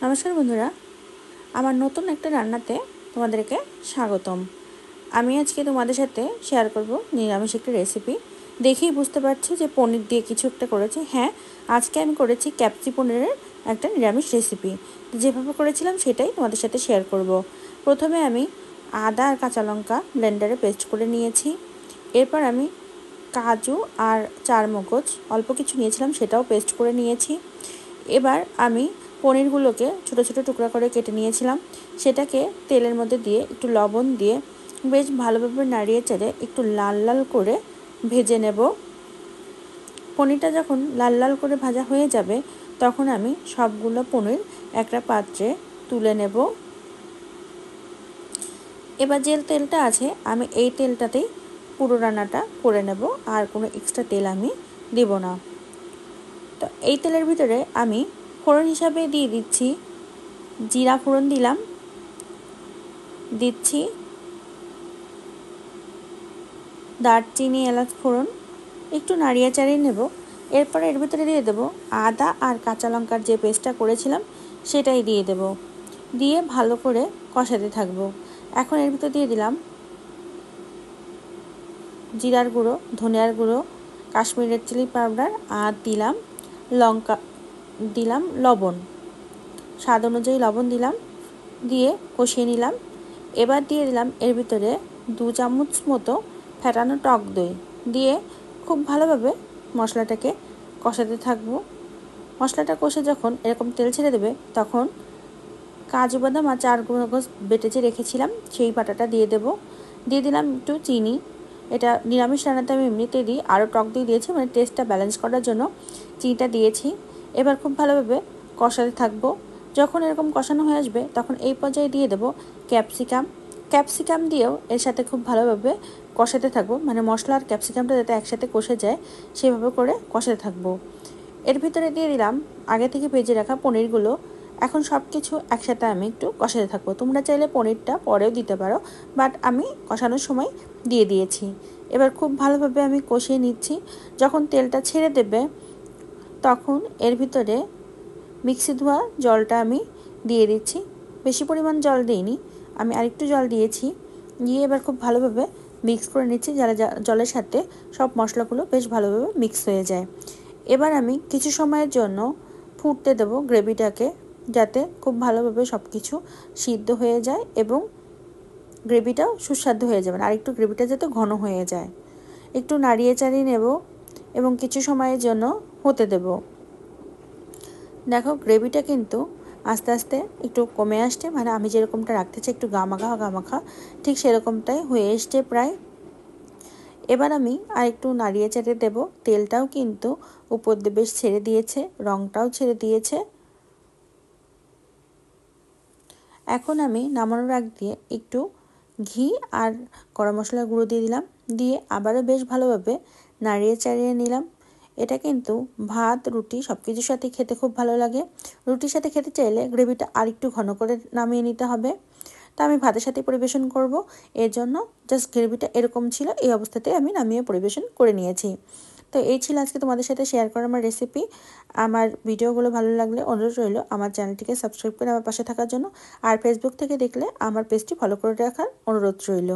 নমস্কার বন্ধুরা, আমার নতুন একটা রান্নাতে তোমাদেরকে স্বাগতম। আমি আজকে তোমাদের সাথে শেয়ার করব নিরামিষ একটা রেসিপি। দেখেই বুঝতে পারছি যে পনির দিয়ে কিছু একটা করেছি। হ্যাঁ, আজকে আমি করেছি ক্যাপসি পনিরের একটা নিরামিষ রেসিপি। যেভাবে করেছিলাম সেটাই তোমাদের সাথে শেয়ার করব। প্রথমে আমি আদা আর কাঁচা লঙ্কা ব্লেন্ডারে পেস্ট করে নিয়েছি। এরপর আমি কাজু আর চারমগজ অল্প কিছু নিয়েছিলাম, সেটাও পেস্ট করে নিয়েছি। এবার আমি পনিরগুলোকে ছোট ছোট টুকরা করে কেটে নিয়েছিলাম, সেটাকে তেলের মধ্যে দিয়ে একটু লবণ দিয়ে বেশ ভালোভাবে নাড়িয়ে চেড়ে একটু লাল লাল করে ভেজে নেব। পনিরটা যখন লাল লাল করে ভাজা হয়ে যাবে তখন আমি সবগুলো পনির একটা পাত্রে তুলে নেব। এবার যে তেলটা আছে আমি এই তেলটাতেই পুরো রান্নাটা করে নেব, আর কোনো এক্সট্রা তেল আমি দেব না। তো এই তেলের ভিতরে আমি ফোড়ন হিসাবে দিয়ে দিচ্ছি জিরা ফোড়ন, দিচ্ছি দারচিনি এলাচ ফোড়ন, একটু নাড়িয়ে চাড়িয়ে নেব। এরপর এর ভিতরে দিয়ে দেব আদা আর কাঁচা লঙ্কার যে পেস্টটা করেছিলাম সেটাই দিয়ে দেব, দিয়ে ভালো করে কষাতে থাকবো। এখন এর ভিতরে দিয়ে দিলাম জিরার গুঁড়ো, ধনিয়ার গুঁড়ো, কাশ্মীরি রেড চিলি পাউডার, আর দিলাম লবণ, স্বাদ অনুযায়ী লবণ দিলাম, দিয়ে কষিয়ে নিলাম। এবার দিয়ে দিলাম এর ভিতরে 2 চামচ মতো ফেটানো টক দই, দিয়ে খুব ভালোভাবে মশলাটাকে কষাতে থাকবো। মশলাটা কষে যখন এরকম তেল ছেড়ে দেবে তখন কাজু বাদাম আর চারমগজ বেটে যে রেখেছিলাম সেই বাটাটা দিয়ে দেব। দিয়ে দিলাম একটু চিনি। এটা নিরামিষ রান্নাতে আমি এমনিতে দিই, আরও টক দই দিয়েছি, মানে টেস্টটা ব্যালেন্স করার জন্য চিনিটা দিয়েছি। এবার খুব ভালোভাবে কষাতে থাকবো। যখন এরকম কষানো হয়ে আসবে তখন এই পর্যায়ে দিয়ে দেব ক্যাপসিকাম দিয়েও এর সাথে খুব ভালোভাবে কষাতে থাকবো, মানে মশলা আর ক্যাপসিকামটা যাতে একসাথে কষে যায় সেভাবে করে কষাতে থাকবো। এর ভিতরে দিয়ে দিলাম আগে থেকে ভেজে রাখা পনিরগুলো। এখন সব কিছু একসাথে আমি একটু কষাতে থাকবো। তোমরা চাইলে পনিরটা পরেও দিতে পারো, বাট আমি কষানোর সময় দিয়ে দিয়েছি। এবার খুব ভালোভাবে আমি কষিয়ে নিচ্ছি। যখন তেলটা ছেড়ে দেবে তখন এর ভিতরে মিক্সি ধোয়া জলটা আমি দিয়ে দিচ্ছি। বেশি পরিমাণ জল দিইনি, আমি আরেকটু জল দিয়েছি। দিয়ে এবার খুব ভালোভাবে মিক্স করে নিচ্ছি, জলের সাথে সব মশলাগুলো বেশ ভালোভাবে মিক্স হয়ে যায়। এবার আমি কিছু সময়ের জন্য ফুটতে দেবো গ্রেভিটাকে, যাতে খুব ভালোভাবে সব কিছু সিদ্ধ হয়ে যায় এবং গ্রেভিটাও সুস্বাদু হয়ে যাবে, আর একটু গ্রেভিটা যাতে ঘন হয়ে যায়। একটু নাড়িয়ে চাড়িয়ে নেব এবং কিছু সময়ের জন্য হতে দেব। দেখো গ্রেভিটা কিন্তু আস্তে আস্তে একটু কমে আসছে, মানে আমি যেরকমটা রাখতে চাই একটু গামাখা ঠিক সেরকমটাই হয়ে এসছে প্রায়। এবার আমি আর একটু নাড়িয়ে চাড়িয়ে দেবো। তেলটাও কিন্তু উপর দিয়ে বেশ ছেড়ে দিয়েছে, রঙটাও ছেড়ে দিয়েছে। এখন আমি নামানোর আগ দিয়ে একটু ঘি আর গরম মশলার গুঁড়ো দিয়ে দিলাম, দিয়ে আবারও বেশ ভালোভাবে নাড়িয়ে চাড়িয়ে নিলাম। এটা কিন্তু ভাত, রুটি সব কিছুর সাথে খেতে খুব ভালো লাগে। রুটির সাথে খেতে চাইলে গ্রেভিটা আর একটু ঘন করে নামিয়ে নিতে হবে। তা আমি ভাতের সাথে পরিবেশন করব, এর জন্য জাস্ট গ্রেভিটা এরকম ছিল, এই অবস্থাতে আমি নামিয়ে পরিবেশন করে নিয়েছি। তো এই ছিল আজকে তোমাদের সাথে শেয়ার করা আমার রেসিপি। আমার ভিডিওগুলো ভালো লাগলে অনুরোধ রইল আমার চ্যানেলটিকে সাবস্ক্রাইব করে আমার পাশে থাকার জন্য, আর ফেসবুক থেকে দেখলে আমার পেজটি ফলো করে রাখার অনুরোধ রইল।